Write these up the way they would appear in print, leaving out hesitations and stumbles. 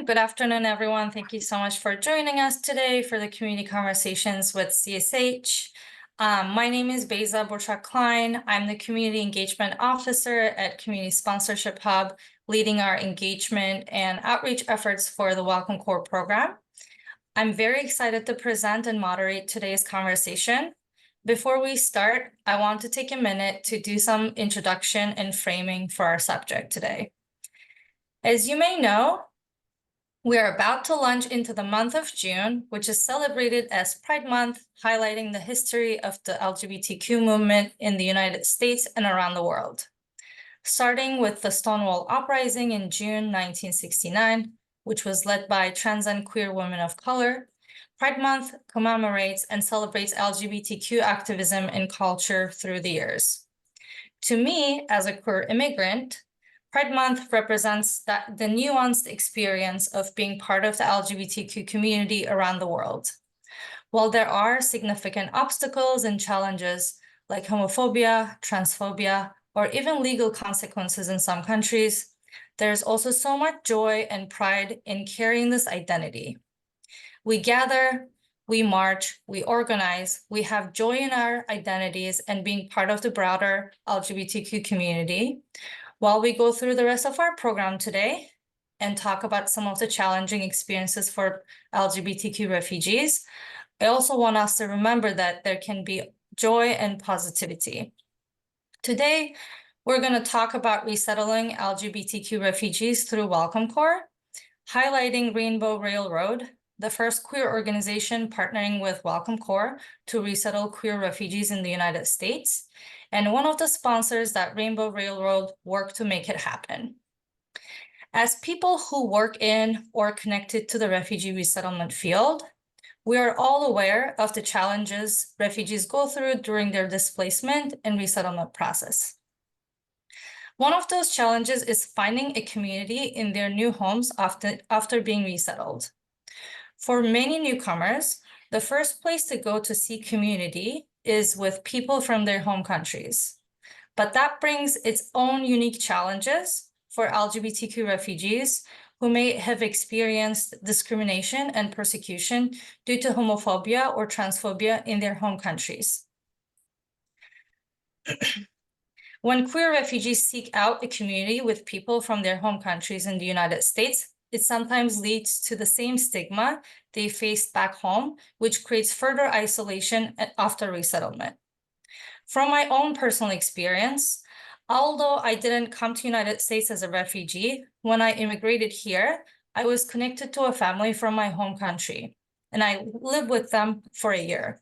Good afternoon, everyone. Thank you so much for joining us today for the Community Conversations with CSH. My name is Beza Borchak-Klein. I'm the Community Engagement Officer at Community Sponsorship Hub, leading our engagement and outreach efforts for the Welcome Corps program. I'm very excited to present and moderate today's conversation. Before we start, I want to take a minute to do some introduction and framing for our subject today. As you may know, we are about to launch into the month of June, which is celebrated as Pride Month, highlighting the history of the LGBTQ movement in the United States and around the world. Starting with the Stonewall Uprising in June 1969, which was led by trans and queer women of color, Pride Month commemorates and celebrates LGBTQ activism and culture through the years. To me, as a queer immigrant, Pride Month represents the nuanced experience of being part of the LGBTQ community around the world. While there are significant obstacles and challenges like homophobia, transphobia, or even legal consequences in some countries, there's also so much joy and pride in carrying this identity. We gather, we march, we organize, we have joy in our identities and being part of the broader LGBTQ community. While we go through the rest of our program today and talk about some of the challenging experiences for LGBTQ refugees, I also want us to remember that there can be joy and positivity. Today, we're going to talk about resettling LGBTQ refugees through Welcome Corps, highlighting Rainbow Railroad, the first queer organization partnering with Welcome Corps to resettle queer refugees in the United States, and one of the sponsors that Rainbow Railroad worked to make it happen. As people who work in or connected to the refugee resettlement field, we are all aware of the challenges refugees go through during their displacement and resettlement process. One of those challenges is finding a community in their new homes after being resettled. For many newcomers, the first place to go to seek community is with people from their home countries. But that brings its own unique challenges for LGBTQ refugees who may have experienced discrimination and persecution due to homophobia or transphobia in their home countries. When queer refugees seek out a community with people from their home countries in the United States, it sometimes leads to the same stigma they faced back home, which creates further isolation after resettlement. From my own personal experience, although I didn't come to the United States as a refugee, when I immigrated here, I was connected to a family from my home country, and I lived with them for a year.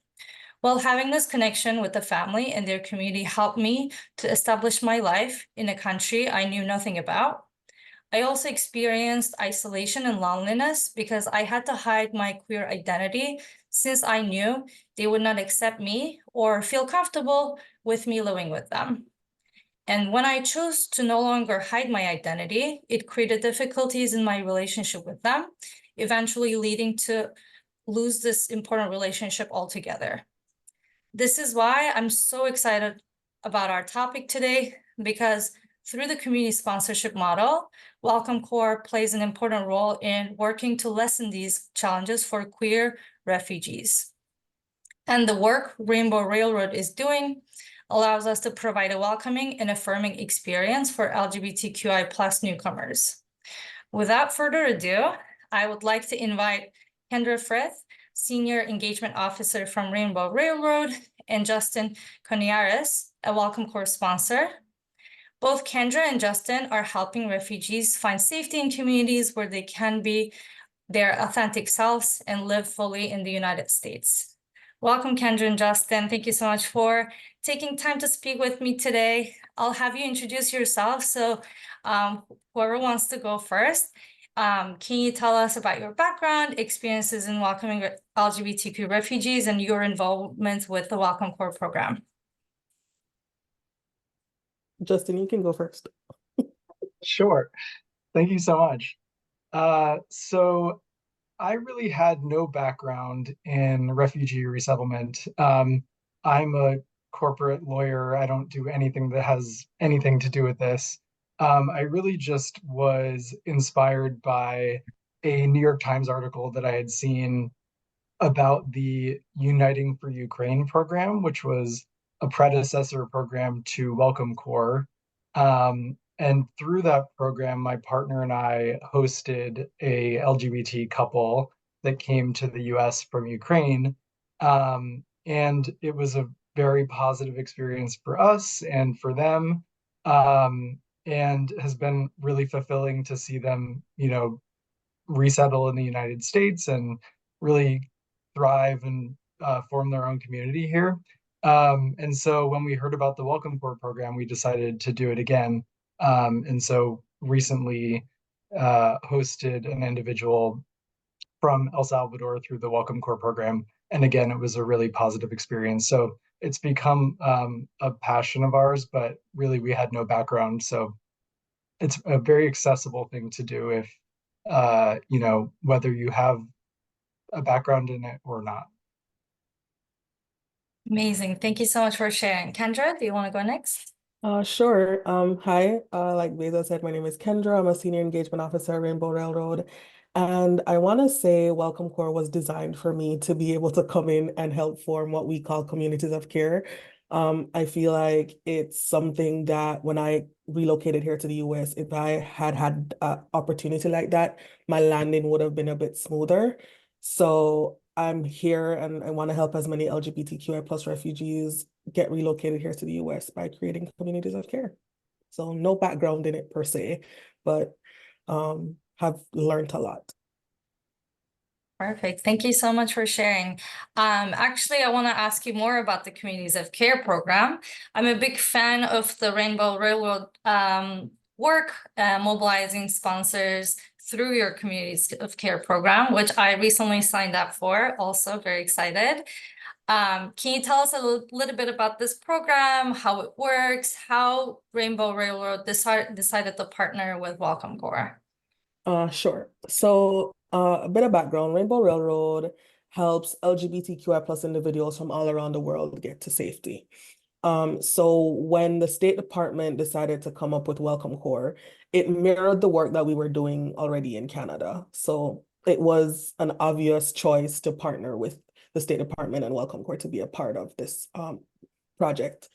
While having this connection with the family and their community helped me to establish my life in a country I knew nothing about, I also experienced isolation and loneliness because I had to hide my queer identity since I knew they would not accept me or feel comfortable with me living with them. And when I chose to no longer hide my identity, it created difficulties in my relationship with them, eventually leading to lose this important relationship altogether. This is why I'm so excited about our topic today, because through the community sponsorship model, Welcome Corps plays an important role in working to lessen these challenges for queer refugees. And the work Rainbow Railroad is doing allows us to provide a welcoming and affirming experience for LGBTQI+ newcomers. Without further ado, I would like to invite Kendra Frith, Senior Engagement Officer from Rainbow Railroad, and Justin Coniares, a Welcome Corps sponsor. Both Kendra and Justin are helping refugees find safety in communities where they can be their authentic selves and live fully in the United States. Welcome, Kendra and Justin. Thank you so much for taking time to speak with me today. I'll have you introduce yourself. So whoever wants to go first, can you tell us about your background, experiences in welcoming LGBTQ refugees, and your involvement with the Welcome Corps program? Justin, you can go first. Sure. Thank you so much. So I really had no background in refugee resettlement. I'm a corporate lawyer. I don't do anything that has anything to do with this. I really just was inspired by a New York Times article that I had seen about the Uniting for Ukraine program, which was a predecessor program to Welcome Corps. And through that program, my partner and I hosted a LGBT couple that came to the US from Ukraine. And it was a very positive experience for us and for them. And has been really fulfilling to see them, resettle in the United States and really thrive and form their own community here. And so when we heard about the Welcome Corps program, we decided to do it again. And so recently hosted an individual from El Salvador through the Welcome Corps program. And again, it was a really positive experience. So it's become a passion of ours, but really we had no background. So it's a very accessible thing to do if whether you have a background in it or not. Amazing. Thank you so much for sharing. Kendra, do you want to go next? Sure. Hi. Like Beza said, my name is Kendra. I'm a senior engagement officer at Rainbow Railroad. And I want to say Welcome Corps was designed for me to be able to come in and help form what we call communities of care. I feel like it's something that when I relocated here to the US, if I had had an opportunity like that, my landing would have been a bit smoother. So I'm here and I want to help as many LGBTQI plus refugees get relocated here to the US by creating communities of care. So no background in it per se, but have learned a lot. Perfect. Thank you so much for sharing. Actually, I want to ask you more about the Communities of Care program. I'm a big fan of the Rainbow Railroad work, mobilizing sponsors through your Communities of Care program, which I recently signed up for. Also very excited. Can you tell us a little bit about this program, how it works, how Rainbow Railroad decided to partner with Welcome Corps? Sure. So a bit of background, Rainbow Railroad helps LGBTQI plus individuals from all around the world get to safety. So when the State Department decided to come up with Welcome Corps, it mirrored the work that we were doing already in Canada. So it was an obvious choice to partner with the State Department and Welcome Corps to be a part of this project.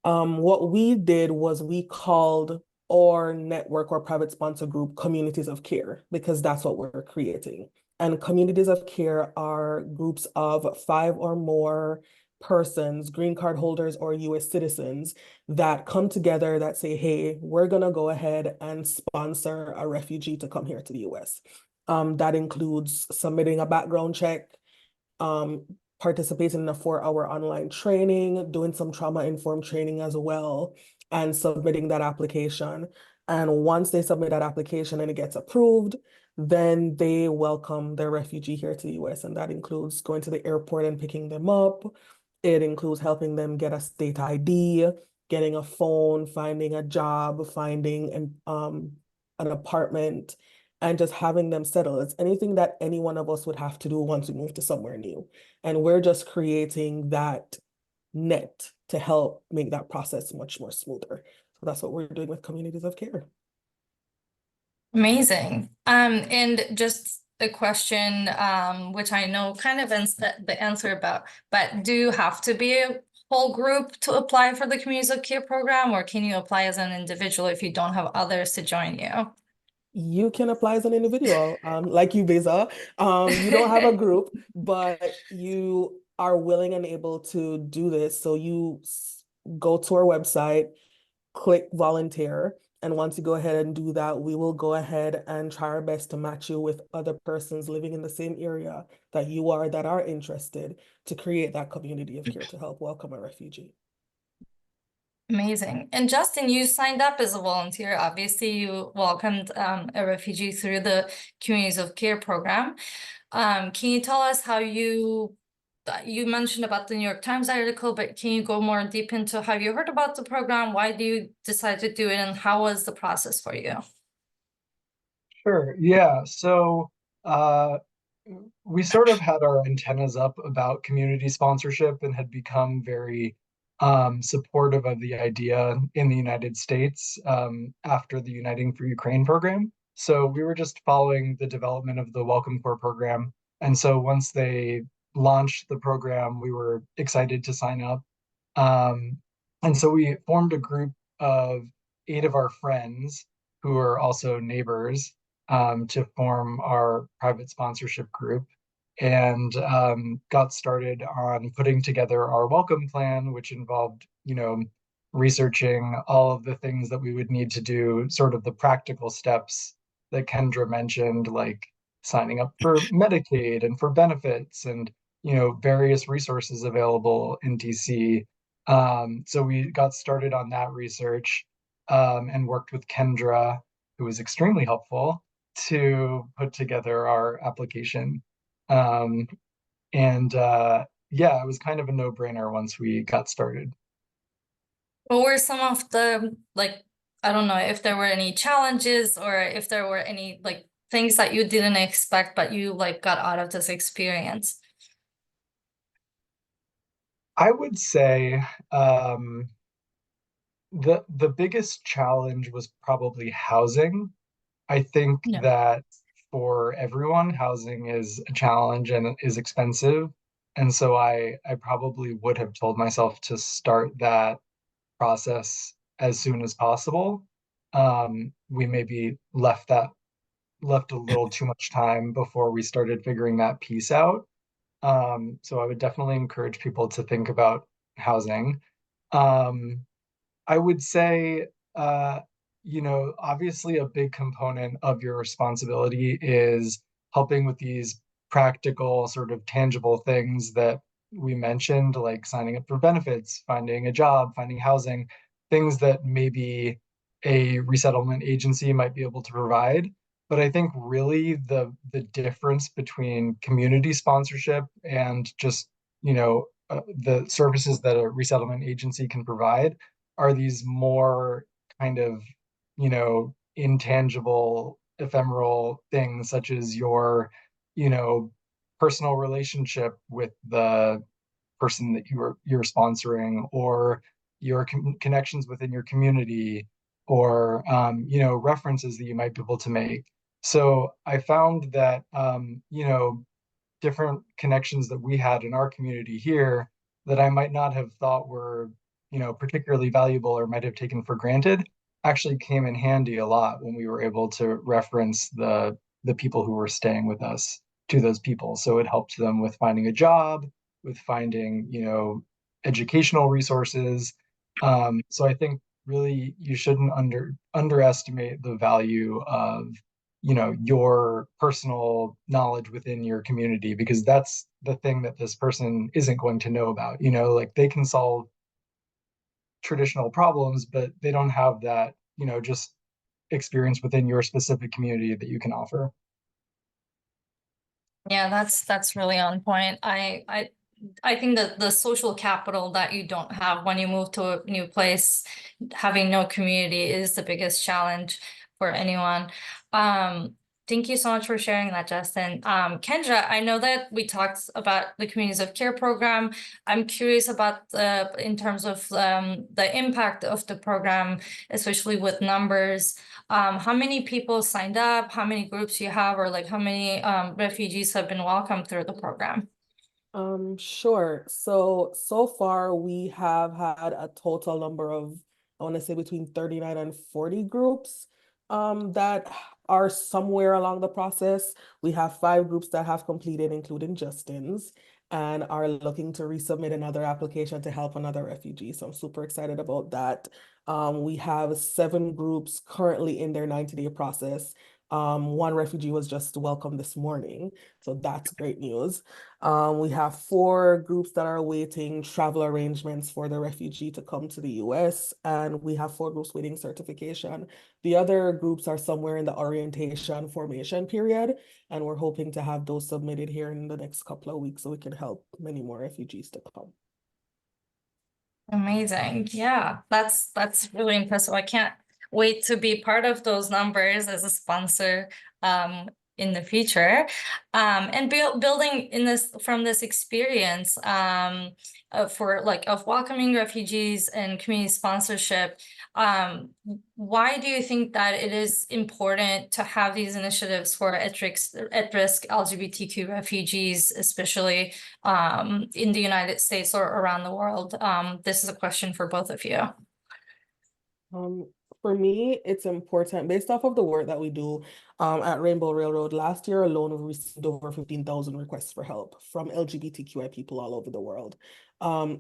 What we did was we called our network or private sponsor group Communities of Care, because that's what we're creating. And Communities of Care are groups of 5 or more persons, green card holders or US citizens, that come together that say, hey, we're gonna go ahead and sponsor a refugee to come here to the US. That includes submitting a background check, participating in a 4-hour online training, doing some trauma-informed training as well, and submitting that application. And once they submit that application and it gets approved, then they welcome their refugee here to the US. And that includes going to the airport and picking them up. It includes helping them get a state ID, getting a phone, finding a job, finding an apartment, and just having them settle. It's anything that any one of us would have to do once we move to somewhere new. And we're just creating that net to help make that process much more smoother. So that's what we're doing with Communities of Care. Amazing. And just a question, which I know kind of the answer about, but do you have to be a whole group to apply for the Communities of Care program, or can you apply as an individual if you don't have others to join you? You can apply as an individual, like you, Beza. You don't have a group, but you are willing and able to do this. So you go to our website, click volunteer. And once you go ahead and do that, we will go ahead and try our best to match you with other persons living in the same area that you are, that are interested, to create that community of care to help welcome a refugee. Amazing. And Justin, you signed up as a volunteer. Obviously, you welcomed a refugee through the Communities of Care program. Can you tell us how you mentioned about the New York Times article, but can you go more deep into how you heard about the program? Why do you decide to do it, and how was the process for you? Sure. Yeah. So we sort of had our antennas up about community sponsorship and had become very supportive of the idea in the United States after the Uniting for Ukraine program. So we were just following the development of the Welcome Corps program. And so once they launched the program, we were excited to sign up. Um, and so we formed a group of 8 of our friends who are also neighbors, to form our private sponsorship group, and got started on putting together our welcome plan, which involved, researching all of the things that we would need to do, sort of the practical steps that Kendra mentioned, like signing up for Medicaid and for benefits and, various resources available in DC. So we got started on that research, and worked with Kendra, who was extremely helpful, to put together our application. Um, and yeah, it was kind of a no-brainer once we got started. What were some of the, like, I don't know if there were any challenges or if there were any like things that you didn't expect, but you like got out of this experience? I would say the biggest challenge was probably housing. I think Yeah. that for everyone, housing is a challenge and is expensive. And so I probably would have told myself to start that process as soon as possible. We maybe left a little too much time before we started figuring that piece out. So I would definitely encourage people to think about housing. Um, I would say, uh, obviously a big component of your responsibility is helping with these practical, sort of tangible things that we mentioned, like signing up for benefits, finding a job, finding housing, things that maybe a resettlement agency might be able to provide. But I think really the difference between community sponsorship and just, the services that a resettlement agency can provide are these more kind of, intangible, ephemeral things, such as your, you know, personal relationship with the person that you're sponsoring, or your connections within your community, or references that you might be able to make. So I found that different connections that we had in our community here that I might not have thought were, particularly valuable or might have taken for granted actually came in handy a lot when we were able to reference the people who were staying with us to those people. So it helped them with finding a job, with finding, educational resources. So I think really you shouldn't underestimate the value of your personal knowledge within your community, because that's the thing that this person isn't going to know about. Like they can solve traditional problems, but they don't have that, just experience within your specific community that you can offer. Yeah, that's really on point. I think that the social capital that you don't have when you move to a new place, having no community is the biggest challenge for anyone. Um, thank you so much for sharing that, Justin. Kendra, I know that we talked about the Communities of Care program. I'm curious about in terms of the impact of the program, especially with numbers. How many people signed up, how many groups you have, or like how many refugees have been welcomed through the program? Sure. So far we have had a total number of, I want to say between 39 and 40 groups that are somewhere along the process. We have 5 groups that have completed, including Justin's, and are looking to resubmit another application to help another refugee. So I'm super excited about that. We have 7 groups currently in their 90-day process. One refugee was just welcomed this morning, so that's great news. We have 4 groups that are awaiting travel arrangements for the refugee to come to the US, and we have 4 groups waiting certification. The other groups are somewhere in the orientation formation period, and we're hoping to have those submitted here in the next couple of weeks so we can help many more refugees to come. Amazing. Yeah, that's really impressive. I can't wait to be part of those numbers as a sponsor. in the future. And building in this from this experience for like of welcoming refugees and community sponsorship, why do you think that it is important to have these initiatives for at-risk LGBTQ refugees, especially in the United States or around the world? This is a question for both of you. For me, it's important based off of the work that we do at Rainbow Railroad. Last year alone, we received over 15,000 requests for help from LGBTQI people all over the world.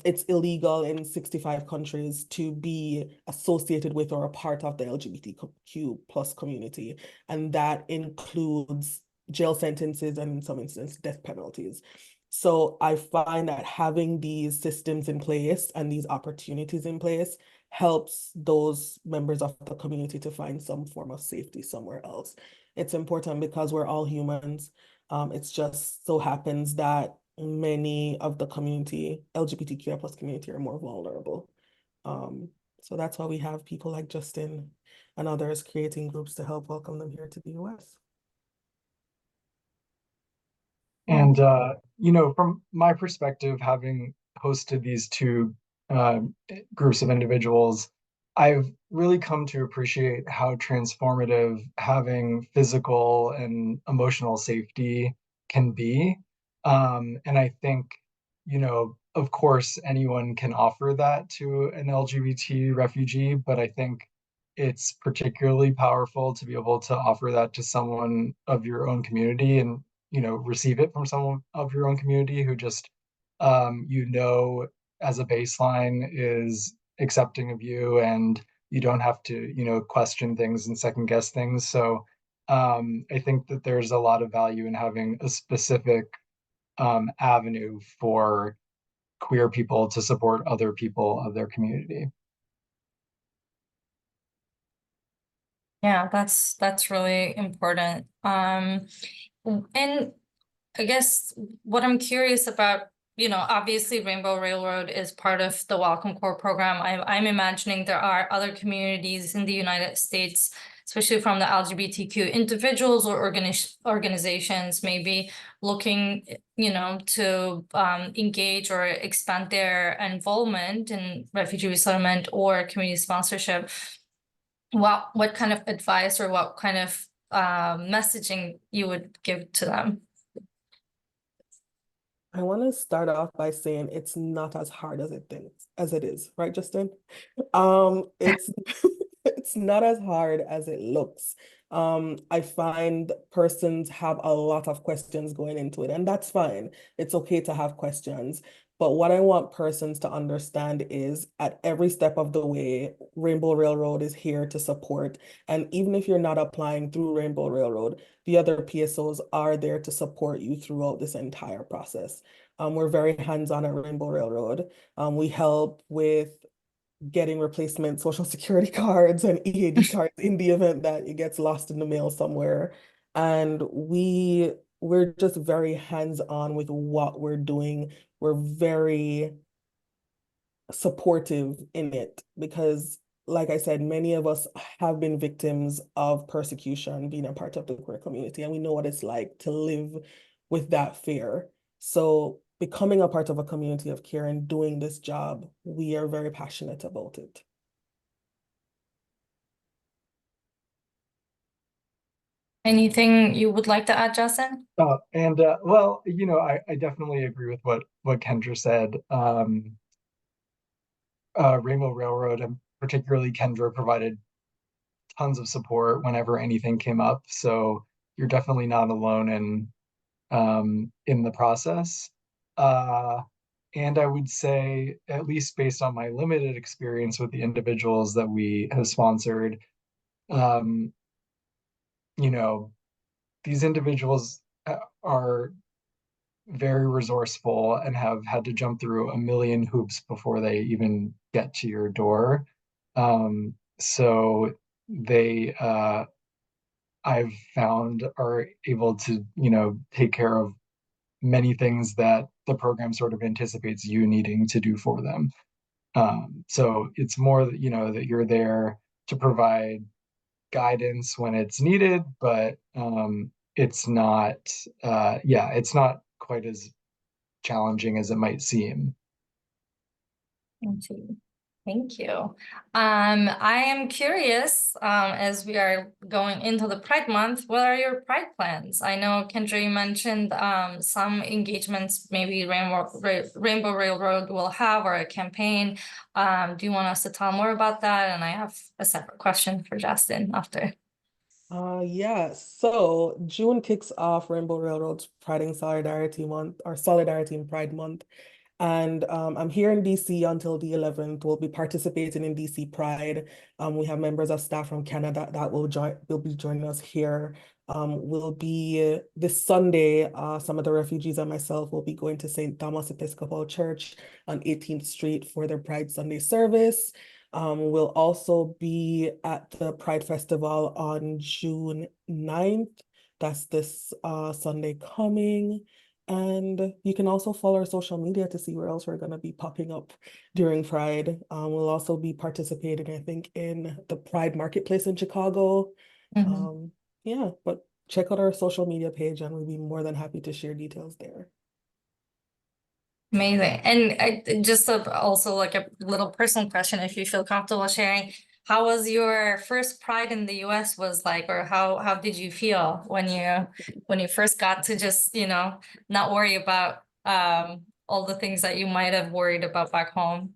It's illegal in 65 countries to be associated with or a part of the LGBTQ plus community, and that includes jail sentences and in some instances death penalties. So I find that having these systems in place and these opportunities in place helps those members of the community to find some form of safety somewhere else. It's important because we're all humans. It's just so happens that many of the community, LGBTQI plus community, are more vulnerable. So that's why we have people like Justin and others creating groups to help welcome them here to the US. And from my perspective, having hosted these two groups of individuals, I've really come to appreciate how transformative having physical and emotional safety can be. And I think, of course, anyone can offer that to an LGBT refugee, but I think it's particularly powerful to be able to offer that to someone of your own community and receive it from someone of your own community who just as a baseline is accepting of you, and you don't have to question things and second guess things. So I think that there's a lot of value in having a specific avenue for queer people to support other people of their community. Yeah, that's really important. And I guess what I'm curious about, obviously Rainbow Railroad is part of the Welcome Corps program. I'm imagining there are other communities in the United States, especially from the LGBTQ individuals or organizations, maybe looking, to engage or expand their involvement in refugee resettlement or community sponsorship. What kind of advice or what kind of messaging you would give to them? I want to start off by saying it's not as hard as it is, right, Justin? It's it's not as hard as it looks. I find persons have a lot of questions going into it, and that's fine. It's okay to have questions. But what I want persons to understand is at every step of the way, Rainbow Railroad is here to support. And even if you're not applying through Rainbow Railroad, the other PSOs are there to support you throughout this entire process. We're very hands-on at Rainbow Railroad. We help with getting replacement social security cards and EAD cards in the event that it gets lost in the mail somewhere. And we're just very hands-on with what we're doing. We're very supportive in it because, like I said, many of us have been victims of persecution being a part of the queer community, and we know what it's like to live with that fear. So becoming a part of a community of care and doing this job, we are very passionate about it. Anything you would like to add, Justin? Well, I definitely agree with what Kendra said. Rainbow Railroad and particularly Kendra provided tons of support whenever anything came up. So you're definitely not alone in the process. And I would say, at least based on my limited experience with the individuals that we have sponsored, um, you know, these individuals are very resourceful and have had to jump through a million hoops before they even get to your door. So they, I've found, are able to, take care of many things that the program sort of anticipates you needing to do for them. So it's more that, that you're there to provide guidance when it's needed, but it's not yeah, it's not quite as challenging as it might seem. Thank you. Thank you. I am curious, as we are going into the Pride Month, what are your Pride plans? I know Kendra, you mentioned some engagements maybe Rainbow Railroad will have, or a campaign. Do you want us to tell more about that? And I have a separate question for Justin after. Yeah, so June kicks off Rainbow Railroad's Pride and Solidarity Month, or Solidarity and Pride Month. And I'm here in DC until the 11th. We'll be participating in DC Pride. We have members of staff from Canada that will be joining us here. We'll be this Sunday, some of the refugees and myself will be going to St. Thomas Episcopal Church on 18th Street for their Pride Sunday service. We'll also be at the Pride Festival on June 9th. That's this Sunday coming. And you can also follow our social media to see where else we're going to be popping up during Pride. We'll also be participating, I think, in the Pride Marketplace in Chicago. Yeah, but check out our social media page and we'll be more than happy to share details there. Amazing. And just also like a little personal question, if you feel comfortable sharing, how was your first Pride in the US was like, or how did you feel when you first got to just, not worry about all the things that you might have worried about back home?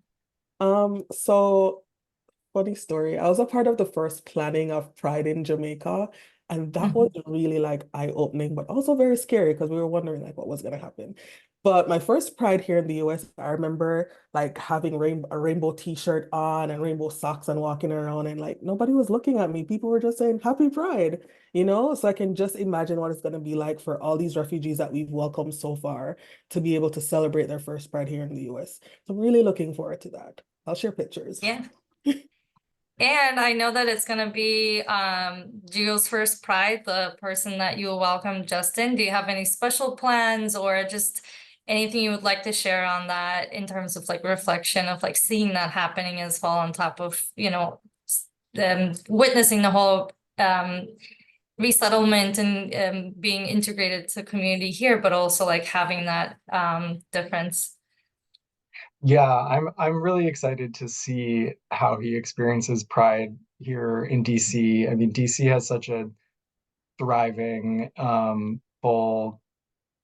So funny story. I was a part of the first planning of Pride in Jamaica, and that was really like eye-opening, but also very scary because we were wondering like what was gonna happen. But my first Pride here in the US, I remember like having a rainbow t-shirt on and rainbow socks and walking around, and like nobody was looking at me. People were just saying Happy Pride, So I can just imagine what it's gonna be like for all these refugees that we've welcomed so far to be able to celebrate their first Pride here in the US. So I'm really looking forward to that. I'll share pictures. Yeah. And I know that it's gonna be Gio's first Pride, the person that you will welcome, Justin. Do you have any special plans or just anything you would like to share on that in terms of like reflection of like seeing that happening as well, on top of, witnessing the whole resettlement and being integrated to community here, but also like having that difference? Yeah, I'm really excited to see how he experiences Pride here in DC. I mean, DC has such a thriving, full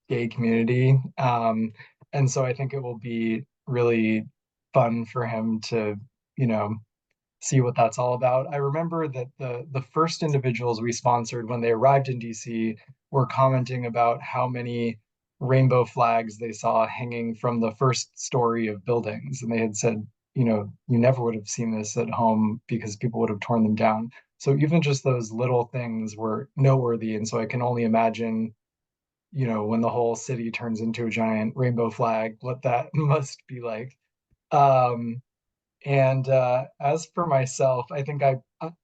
gay community. And so I think it will be really fun for him to, you know, see what that's all about. I remember that the first individuals we sponsored when they arrived in DC were commenting about how many rainbow flags they saw hanging from the first story of buildings. And they had said, you never would have seen this at home because people would have torn them down. So even just those little things were noteworthy. And so I can only imagine, when the whole city turns into a giant rainbow flag, what that must be like. And as for myself, I think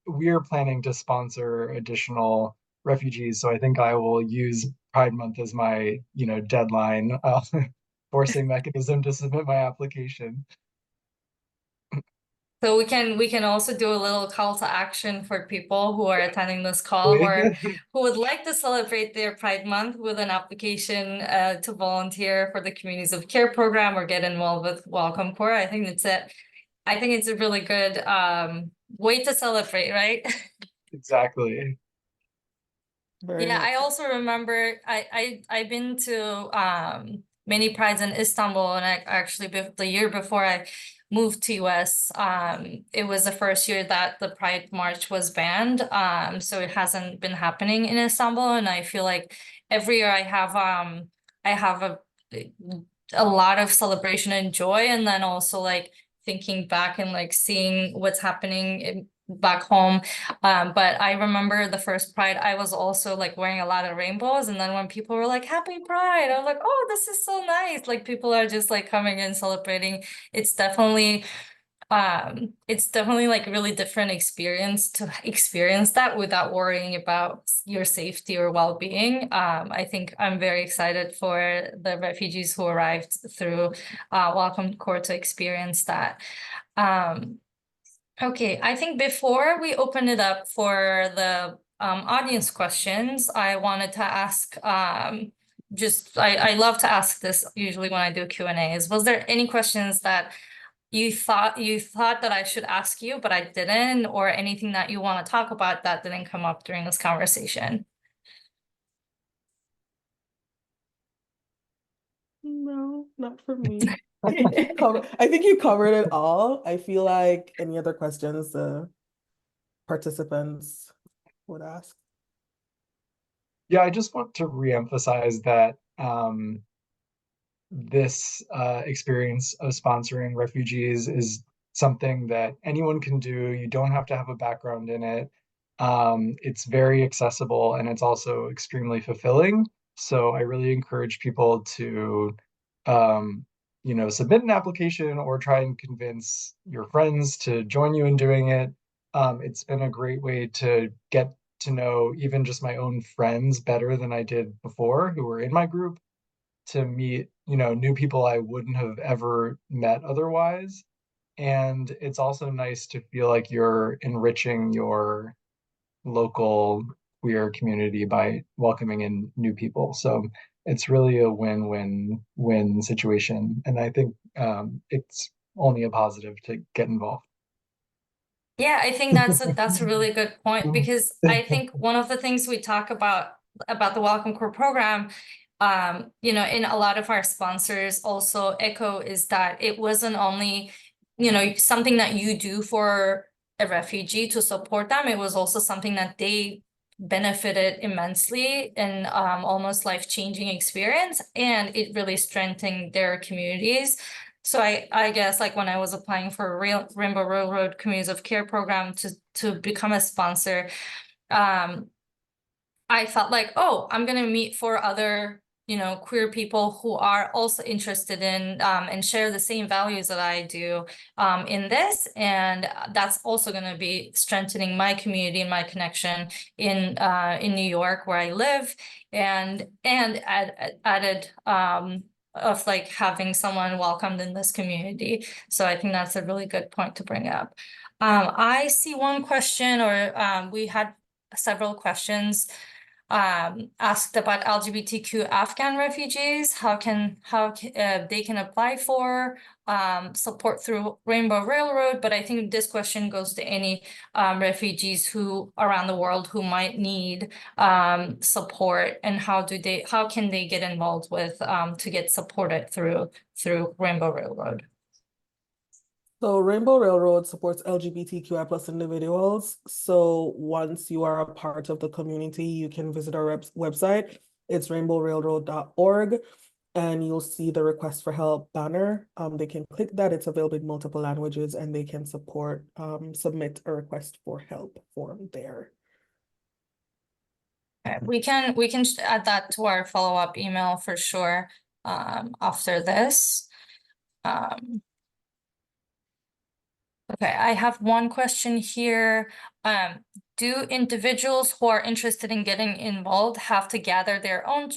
we are planning to sponsor additional refugees. So I think I will use Pride Month as my, deadline, forcing mechanism to submit my application. So we can also do a little call to action for people who are attending this call or who would like to celebrate their Pride Month with an application to volunteer for the Communities of Care program or get involved with Welcome Corps. I think it's a really good way to celebrate, right? Exactly. Yeah, I also remember I've been to many prides in Istanbul, and I actually the year before I moved to US, it was the first year that the Pride March was banned. So it hasn't been happening in Istanbul, and I feel like every year I have a lot of celebration and joy, and then also like thinking back and like seeing what's happening back home. But I remember the first Pride, I was also like wearing a lot of rainbows. And then when people were like, Happy Pride, I was like, oh, this is so nice. Like people are just like coming in celebrating. It's definitely like really different experience to experience that without worrying about your safety or well-being. I think I'm very excited for the refugees who arrived through Welcome Corps to experience that. Okay, I think before we open it up for the audience questions, I wanted to ask, I love to ask this usually when I do Q&As. Was there any questions that you thought that I should ask you, but I didn't, or anything that you want to talk about that didn't come up during this conversation? No, not for me. I think you covered it all. I feel like any other questions the participants would ask. Yeah, I just want to reemphasize that this experience of sponsoring refugees is something that anyone can do. You don't have to have a background in it. It's very accessible and it's also extremely fulfilling. So I really encourage people to, submit an application or try and convince your friends to join you in doing it. It's been a great way to get to know even just my own friends better than I did before who were in my group, to meet, new people I wouldn't have ever met otherwise. And it's also nice to feel like you're enriching your local queer community by welcoming in new people. So it's really a win-win-win situation. And I think it's only a positive to get involved. Yeah, I think that's a really good point, because I think one of the things we talk about the Welcome Core program, in a lot of our sponsors also echo, is that it wasn't only, something that you do for a refugee to support them, it was also something that they benefited immensely and almost life-changing experience, and it really strengthened their communities. So I guess, like, when I was applying for Rainbow Railroad Communities of Care program to become a sponsor, I felt like, oh, I'm gonna meet for other, queer people who are also interested in and share the same values that I do in this, and that's also gonna be strengthening my community and my connection in New York, where I live, and added of like having someone welcomed in this community. So I think that's a really good point to bring up. I see one question, or we had several questions asked about LGBTQ Afghan refugees, how they can apply for support through Rainbow Railroad. But I think this question goes to any refugees who around the world who might need support, and how can they get involved with to get supported through Rainbow Railroad. So Rainbow Railroad supports LGBTQI plus individuals. So once you are a part of the community, you can visit our website. It's rainbowrailroad.org, and you'll see the request for help banner. They can click that. It's available in multiple languages, and they can submit a request for help form there. Okay, we can add that to our follow-up email for sure after this. Okay, I have one question here. Do individuals who are interested in getting involved have to gather their own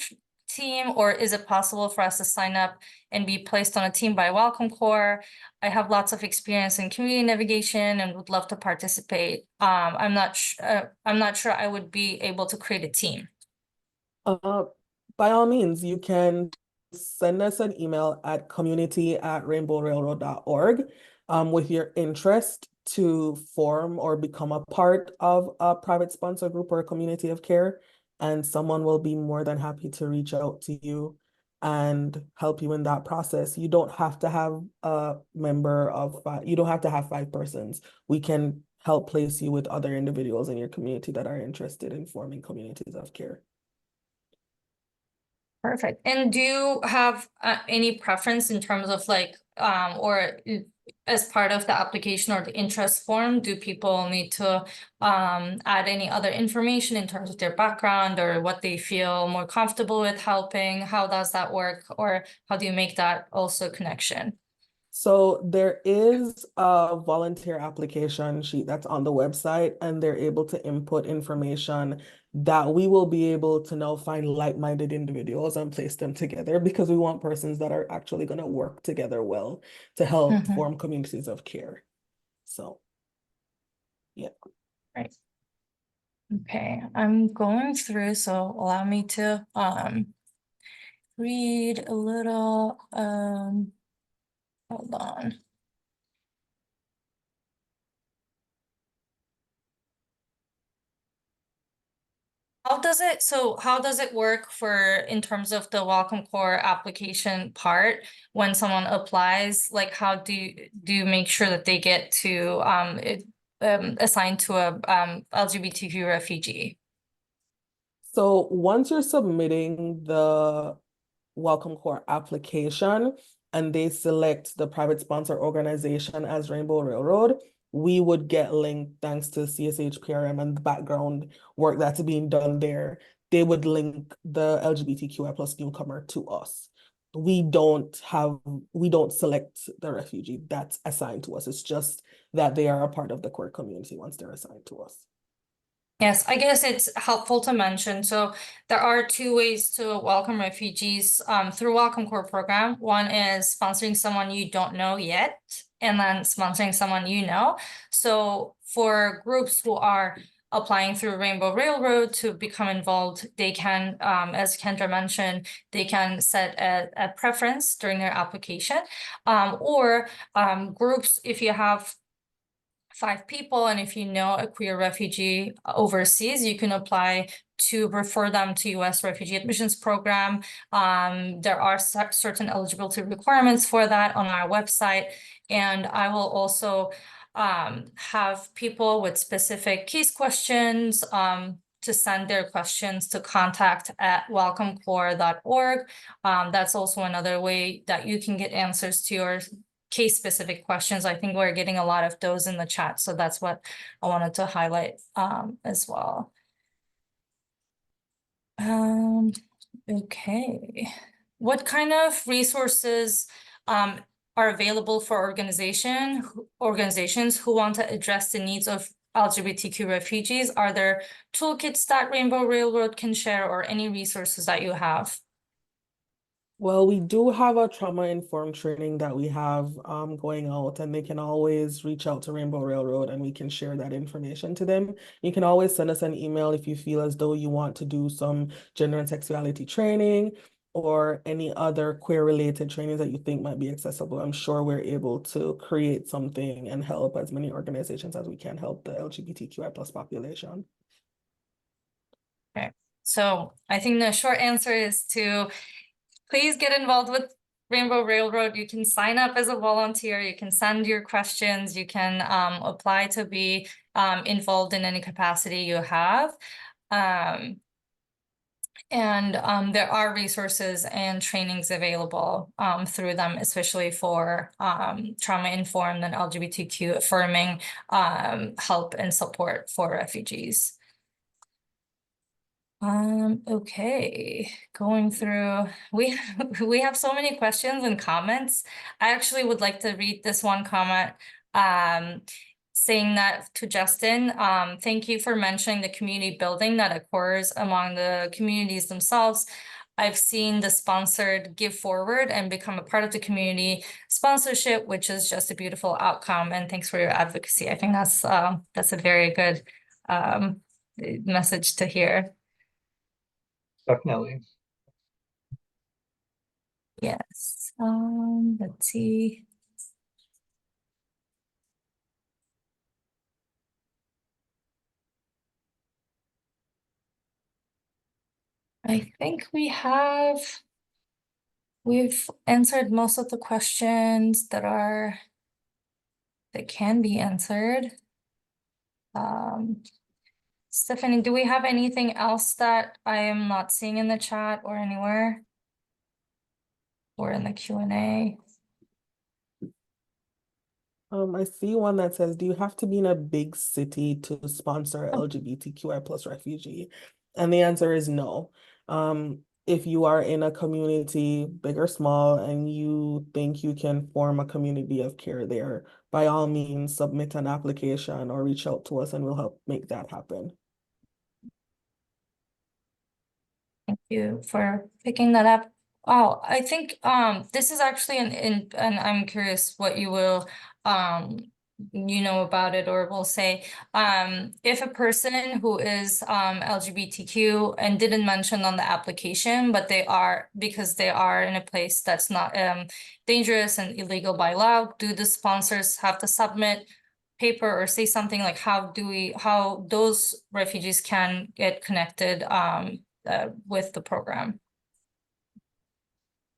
team, or is it possible for us to sign up and be placed on a team by Welcome Corps? I have lots of experience in community navigation and would love to participate. I'm not sure I would be able to create a team. By all means, you can send us an email at community@rainbowrailroad.org with your interest to form or become a part of a private sponsor group or a community of care, and someone will be more than happy to reach out to you and help you in that process. You don't have to have a member of you don't have to have 5 persons. We can help place you with other individuals in your community that are interested in forming communities of care. Perfect. And do you have any preference in terms of like, or as part of the application or the interest form, do people need to add any other information in terms of their background or what they feel more comfortable with helping? How does that work? Or how do you make that also connection? So there is a volunteer application sheet that's on the website, and they're able to input information that we will be able to now find like-minded individuals and place them together, because we want persons that are actually going to work together well to help form communities of care. So, yeah. Right. Okay, I'm going through, so allow me to read a little, hold on. How does it work for, in terms of the Welcome Core application part, when someone applies, like how do you make sure that they get to assigned to a LGBTQ refugee? So once you're submitting the Welcome Core application and they select the private sponsor organization as Rainbow Railroad, we would get linked thanks to CSH PRM and the background work that's being done there. They would link the LGBTQI plus newcomer to us. We don't select the refugee that's assigned to us. It's just that they are a part of the queer community once they're assigned to us. Yes, I guess it's helpful to mention. So there are two ways to welcome refugees through Welcome Core program. One is sponsoring someone you don't know yet, and then sponsoring someone you know. So for groups who are applying through Rainbow Railroad to become involved, they can, as Kendra mentioned, they can set a preference during their application. Or groups, if you have 5 people, and if you know a queer refugee overseas, you can apply to refer them to U.S. refugee admissions program. There are certain eligibility requirements for that on our website, and I will also have people with specific case questions to send their questions to contact@welcomecore.org. That's also another way that you can get answers to your case-specific questions. I think we're getting a lot of those in the chat, so that's what I wanted to highlight as well. Okay. What kind of resources are available for organizations who want to address the needs of LGBTQ refugees? Are there toolkits that Rainbow Railroad can share, or any resources that you have? Well, we do have a trauma-informed training that we have going out, and they can always reach out to Rainbow Railroad and we can share that information to them. You can always send us an email if you feel as though you want to do some gender and sexuality training or any other queer-related trainings that you think might be accessible. I'm sure we're able to create something and help as many organizations as we can help the LGBTQI plus population. Okay, so I think the short answer is to please get involved with Rainbow Railroad. You can sign up as a volunteer, you can send your questions, you can apply to be involved in any capacity you have. There are resources and trainings available through them, especially for trauma-informed and LGBTQ affirming help and support for refugees. Okay, going through, we have so many questions and comments. I actually would like to read this one comment saying that to Justin, thank you for mentioning the community building that occurs among the communities themselves. I've seen the sponsored give forward and become a part of the community sponsorship, which is just a beautiful outcome, and thanks for your advocacy. I think that's a very good message to hear. Definitely. Yes, let's see. I think we've answered most of the questions that can be answered. Stephanie, do we have anything else that I am not seeing in the chat or anywhere? Or in the Q&A? I see one that says, do you have to be in a big city to sponsor LGBTQI plus refugee? And the answer is no. If you are in a community, big or small, and you think you can form a community of care there, by all means, submit an application or reach out to us and we'll help make that happen. Thank you for picking that up. Oh, I think this is actually and I'm curious what you will you know about it, or we'll say, if a person who is LGBTQ and didn't mention on the application, but they are, because they are in a place that's not dangerous and illegal by law, do the sponsors have to submit paper or say something like how those refugees can get connected with the program?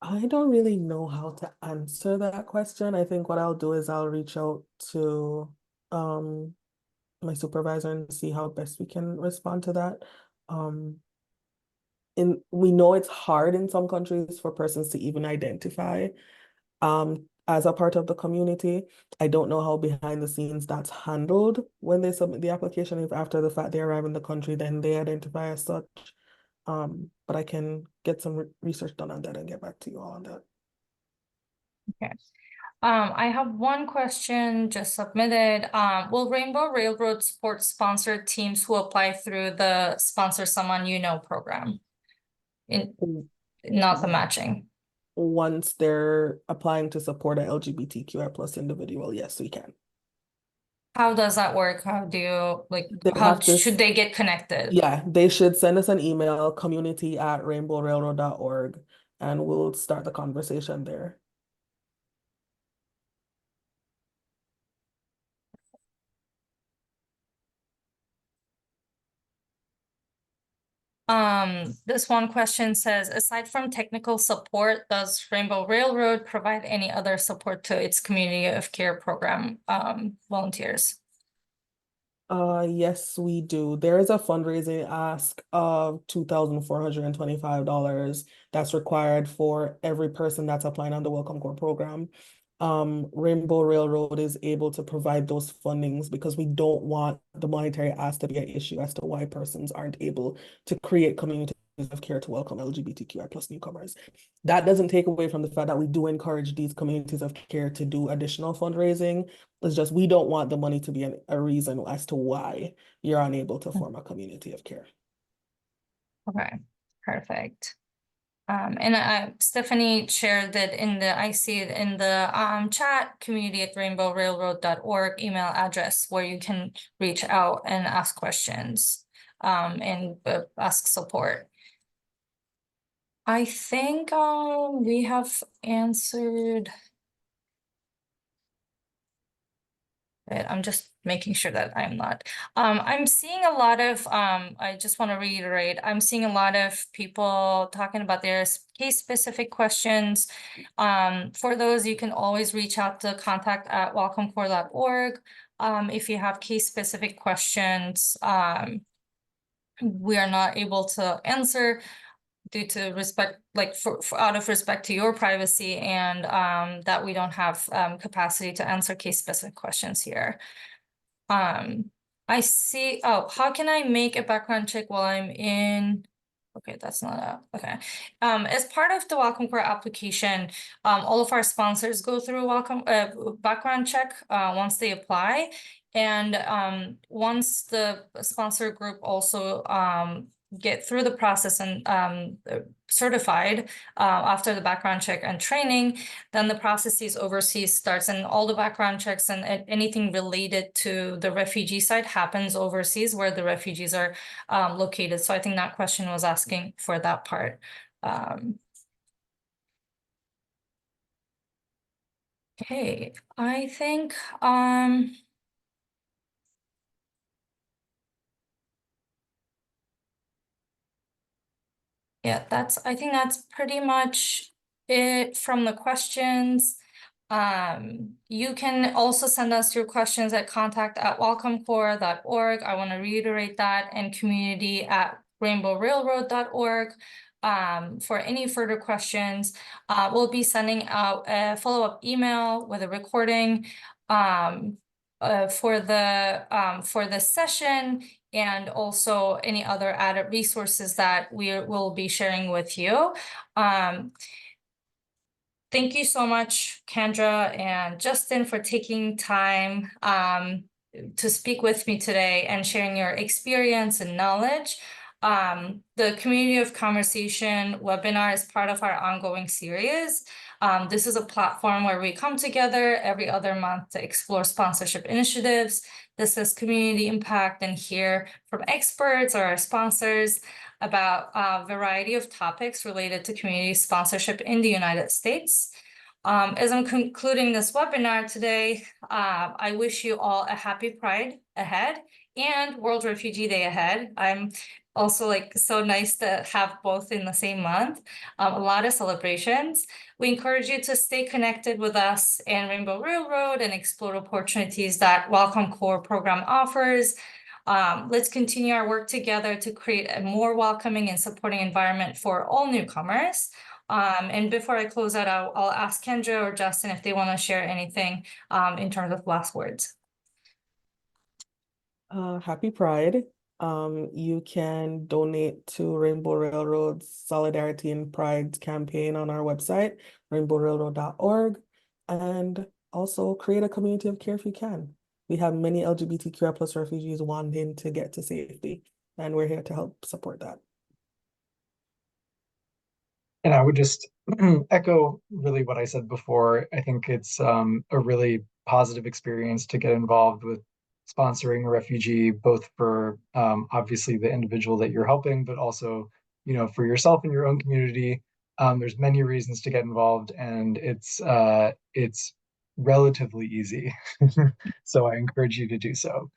I don't really know how to answer that question. I think what I'll do is I'll reach out to my supervisor and see how best we can respond to that. We know it's hard in some countries for persons to even identify as a part of the community. I don't know how behind the scenes that's handled when they submit the application. If after the fact they arrive in the country, then they identify as such. But I can get some research done on that and get back to you all on that. Okay. I have one question just submitted. Will Rainbow Railroad support sponsored teams who apply through the Sponsor Someone You Know program? Not the matching. Once they're applying to support an LGBTQI plus individual, yes, we can. How does that work? How do you, like, They how have to should they get connected? Yeah, they should send us an email, community@rainbowrailroad.org, and we'll start the conversation there. This one question says, aside from technical support, does Rainbow Railroad provide any other support to its community of care program volunteers? Yes, we do. There is a fundraising ask of $2,425 that's required for every person that's applying on the Welcome Corps program. Rainbow Railroad is able to provide those fundings because we don't want the monetary ask to be an issue as to why persons aren't able to create communities of care to welcome LGBTQI plus newcomers. That doesn't take away from the fact that we do encourage these communities of care to do additional fundraising. It's just we don't want the money to be a reason as to why you're unable to form a community of care. Okay, perfect. And Stephanie shared that I see it in the chat, community@rainbowrailroad.org email address where you can reach out and ask questions and ask support. I think we have answered it. I'm just making sure that I'm not. I'm seeing a lot of, I just want to reiterate, I'm seeing a lot of people talking about their case-specific questions. For those, you can always reach out to contact@welcomecorps.org. If you have case-specific questions, we are not able to answer due to respect, like for out of respect to your privacy, and that we don't have capacity to answer case-specific questions here. I see, oh, how can I make a background check while I'm in? Okay, that's not okay. As part of the Welcome Corps application, all of our sponsors go through a background check once they apply. And once the sponsor group also get through the process and certified after the background check and training, then the processes overseas starts, and all the background checks and anything related to the refugee side happens overseas where the refugees are located. So I think that question was asking for that part. Okay, I think yeah, I think that's pretty much it from the questions. You can also send us your questions at contact@welcomecorps.org. I want to reiterate that, and community@rainbowrailroad.org. For any further questions, we'll be sending out a follow-up email with a recording for the session, and also any other added resources that we will be sharing with you. Thank you so much, Kendra and Justin, for taking time to speak with me today and sharing your experience and knowledge. The Community of Conversation webinar is part of our ongoing series. This is a platform where we come together every other month to explore sponsorship initiatives, discuss community impact, and hear from experts or our sponsors about a variety of topics related to community sponsorship in the United States. As I'm concluding this webinar today, I wish you all a happy Pride ahead and World Refugee Day ahead. I'm also like so nice to have both in the same month. A lot of celebrations. We encourage you to stay connected with us and Rainbow Railroad and explore opportunities that Welcome Core program offers. Let's continue our work together to create a more welcoming and supporting environment for all newcomers. And before I close out, I'll ask Kendra or Justin if they want to share anything in terms of last words. Happy Pride. You can donate to Rainbow Railroad's Solidarity and Pride campaign on our website, rainbowrailroad.org, and also create a community of care if you can. We have many LGBTQI plus refugees wanting to get to safety, and we're here to help support that. And I would just echo really what I said before. I think it's a really positive experience to get involved with sponsoring a refugee, both for obviously the individual that you're helping, but also, you know, for yourself and your own community. There's many reasons to get involved, and it's relatively easy. So I encourage you to do so.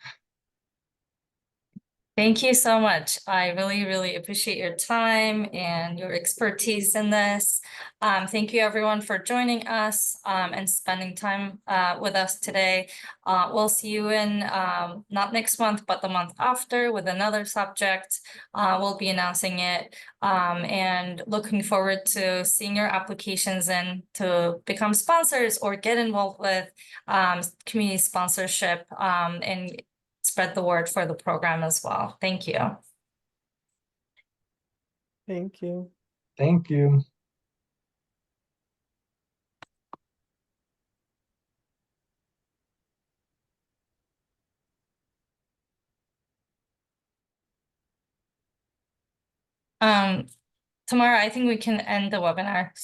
Thank you so much. I really, really appreciate your time and your expertise in this. Thank you everyone for joining us and spending time with us today. We'll see you in not next month, but the month after with another subject. We'll be announcing it and looking forward to seeing your applications and to become sponsors or get involved with community sponsorship and spread the word for the program as well. Thank you. Thank you. Thank you. Tomorrow, I think we can end the webinar. So